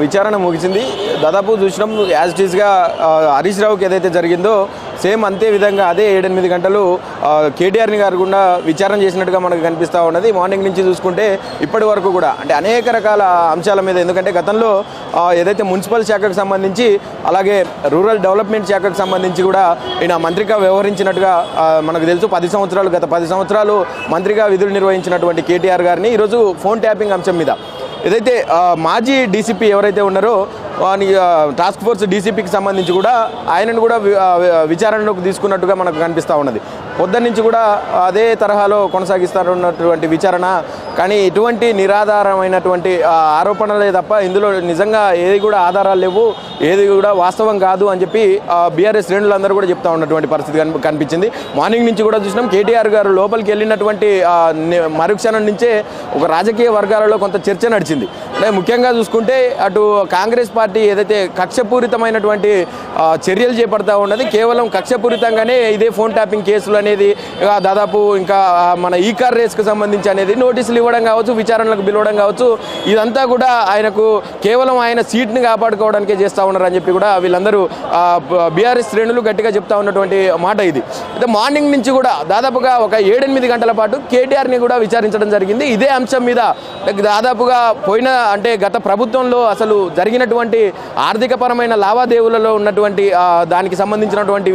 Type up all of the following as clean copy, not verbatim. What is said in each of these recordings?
విచారణ ముగిసింది. దాదాపు చూసినాం యాజ్ ఇట్ ఈస్గా హరీష్ రావుకి ఏదైతే జరిగిందో సేమ్ అంతే విధంగా అదే 7-8 గంటలు కేటీఆర్ని గారు కూడా విచారణ చేసినట్టుగా మనకు కనిపిస్తూ ఉన్నది. మార్నింగ్ నుంచి చూసుకుంటే ఇప్పటి వరకు కూడా అంటే అనేక రకాల అంశాల మీద, ఎందుకంటే గతంలో ఏదైతే మున్సిపల్ శాఖకు సంబంధించి అలాగే రూరల్ డెవలప్మెంట్ శాఖకు సంబంధించి కూడా ఈయన మంత్రిగా వ్యవహరించినట్టుగా మనకు తెలుసు. గత 10 సంవత్సరాలు మంత్రిగా విధులు నిర్వహించినటువంటి కేటీఆర్ గారిని ఈరోజు ఫోన్ ట్యాపింగ్ అంశం మీద ఏదైతే మాజీ డీసీపీ ఎవరైతే ఉన్నారో టాస్క్ ఫోర్స్ డీసీపీకి సంబంధించి కూడా ఆయనను కూడా విచారణలోకి తీసుకున్నట్టుగా మనకు కనిపిస్తూ ఉన్నది. పొద్దున్న నుంచి కూడా అదే తరహాలో కొనసాగిస్తున్నటువంటి విచారణ, కానీ ఎటువంటి నిరాధారమైనటువంటి ఆరోపణలే తప్ప ఇందులో నిజంగా ఏది కూడా ఆధారాలు లేవు, ఏది కూడా వాస్తవం కాదు అని చెప్పి బీఆర్ఎస్ శ్రేణులందరూ కూడా చెప్తా ఉన్నటువంటి పరిస్థితి కనిపించింది. మార్నింగ్ నుంచి కూడా చూసినాం కేటీఆర్ గారు లోపలికి వెళ్ళినటువంటి మరుక్షణం నుంచే ఒక రాజకీయ వర్గాలలో కొంత చర్చ నడిచింది. అంటే ముఖ్యంగా చూసుకుంటే అటు కాంగ్రెస్ పార్టీ ఏదైతే కక్షపూరితమైనటువంటి చర్యలు చేపడతా ఉన్నది, కేవలం కక్షపూరితంగానే ఇదే ఫోన్ ట్యాపింగ్ కేసులు అనేది దాదాపు ఇంకా మన ఈ కార్ రేస్కి సంబంధించి అనేది నోటీసులు ఇవ్వడం కావచ్చు, విచారణలకు పిలవడం కావచ్చు, ఇదంతా కూడా ఆయనకు కేవలం ఆయన సీట్ని కాపాడుకోవడానికే చేస్తూ ఉన్నారని చెప్పి కూడా వీళ్ళందరూ బీఆర్ఎస్ శ్రేణులు గట్టిగా చెప్తా ఉన్నటువంటి మాట ఇది. అయితే మార్నింగ్ నుంచి కూడా దాదాపుగా ఒక 7-8 గంటల పాటు కేటీఆర్ని కూడా విచారించడం జరిగింది. ఇదే అంశం మీద దాదాపుగా అంటే గత ప్రభుత్వంలో అసలు జరిగినటువంటి ఆర్థికపరమైన లావాదేవీలలో ఉన్నటువంటి దానికి సంబంధించినటువంటి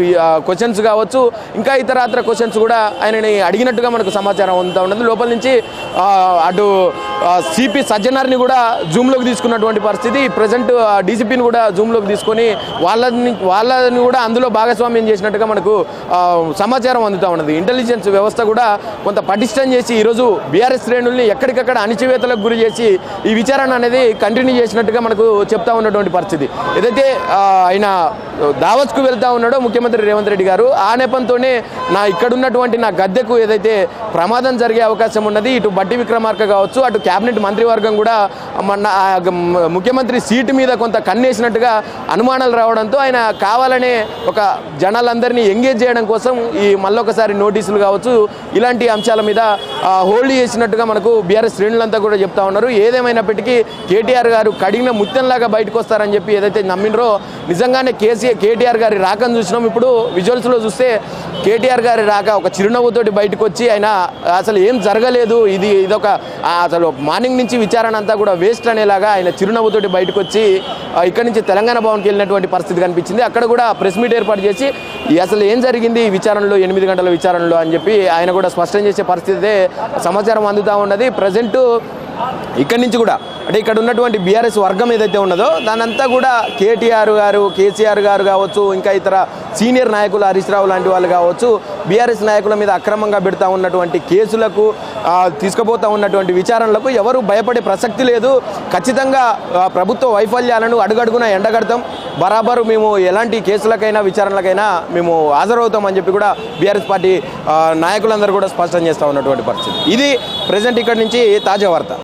క్వశ్చన్స్ కావచ్చు, ఇంకా ఇతరత్ర క్వశ్చన్స్ కూడా ఆయనని అడిగినట్టుగా మనకు సమాచారం అందుతూ ఉన్నది. లోపల నుంచి అటు సిపి సజ్జనార్ని కూడా జూమ్లోకి తీసుకున్నటువంటి పరిస్థితి, ప్రజెంట్ డీసీపీని కూడా జూమ్లోకి తీసుకొని వాళ్ళని కూడా అందులో భాగస్వామ్యం చేసినట్టుగా మనకు సమాచారం అందుతూ ఉన్నది. ఇంటెలిజెన్స్ వ్యవస్థ కూడా కొంత పటిష్టం చేసి ఈరోజు బీఆర్ఎస్ శ్రేణుల్ని ఎక్కడికక్కడ అణిచివేతలకు గురి చేసి ఈ విచారణ అనేది కంటిన్యూ చేసినట్టుగా మనకు చెప్తా ఉన్నటువంటి పరిస్థితి. ఏదైతే ఆయన దావత్కు వెళ్తా ఉన్నాడో ముఖ్యమంత్రి రేవంత్ రెడ్డి గారు, ఆ నెపంతోనే ఇక్కడున్నటువంటి నా గద్దెకు ఏదైతే ప్రమాదం జరిగే అవకాశం ఉన్నది, ఇటు బట్టి విక్రమార్క కావచ్చు, అటు క్యాబినెట్ మంత్రివర్గం కూడా ముఖ్యమంత్రి సీటు మీద కొంత కన్నేసినట్టుగా అనుమానాలు రావడంతో ఆయన కావాలనే ఒక జనాలందరినీ ఎంగేజ్ చేయడం కోసం ఈ మళ్ళొకసారి నోటీసులు కావచ్చు ఇలాంటి అంశాల మీద హోల్డ్ చేసినట్టుగా మనకు బీఆర్ఎస్ శ్రేణులంతా కూడా చెప్తా ఉన్నారు. ఏదేమైనప్పటికీ కేటీఆర్ గారు కడిగిన ముత్యంలాగా బయటకు వస్తారని చెప్పి ఏదైతే నమ్మినరో నిజంగానే కేటీఆర్ గారి రాకను చూసినాం. ఇప్పుడు విజువల్స్లో చూస్తే కేటీఆర్ గారి రాక ఒక చిరునవ్వుతోటి బయటకు వచ్చి ఆయన అసలు ఏం జరగలేదు, ఇదొక అసలు మార్నింగ్ నుంచి విచారణ అంతా కూడా వేస్ట్ అనేలాగా ఆయన చిరునవ్వుతోటి బయటకు వచ్చి ఇక్కడి నుంచి తెలంగాణ భవన్కి వెళ్ళినటువంటి పరిస్థితి కనిపించింది. అక్కడ కూడా ప్రెస్ మీట్ ఏర్పాటు చేసి అసలు ఏం జరిగింది ఈ విచారణలో, 8 గంటల విచారణలో అని చెప్పి ఆయన కూడా స్పష్టం చేసే పరిస్థితే సమాచారం అందుతూ ఉన్నది. ప్రజెంటు ఇక్కడి నుంచి కూడా అంటే ఇక్కడ ఉన్నటువంటి బీఆర్ఎస్ వర్గం ఏదైతే ఉన్నదో దానంతా కూడా కేటీఆర్ గారు, కేసీఆర్ గారు కావచ్చు, ఇంకా ఇతర సీనియర్ నాయకులు హరీష్ రావు లాంటి వాళ్ళు కావచ్చు, బీఆర్ఎస్ నాయకుల మీద అక్రమంగా పెడతా ఉన్నటువంటి కేసులకు, తీసుకుపోతూ ఉన్నటువంటి విచారణలకు ఎవరు భయపడే ప్రసక్తి లేదు. ఖచ్చితంగా ప్రభుత్వ వైఫల్యాలను అడుగడుగున ఎండగడతాం, బరాబరు మేము ఎలాంటి కేసులకైనా విచారణలకైనా మేము హాజరవుతామని చెప్పి కూడా బీఆర్ఎస్ పార్టీ నాయకులందరూ కూడా స్పష్టం చేస్తూ ఉన్నటువంటి పరిస్థితి. ఇది ప్రజెంట్ ఇక్కడి నుంచి తాజా వార్త.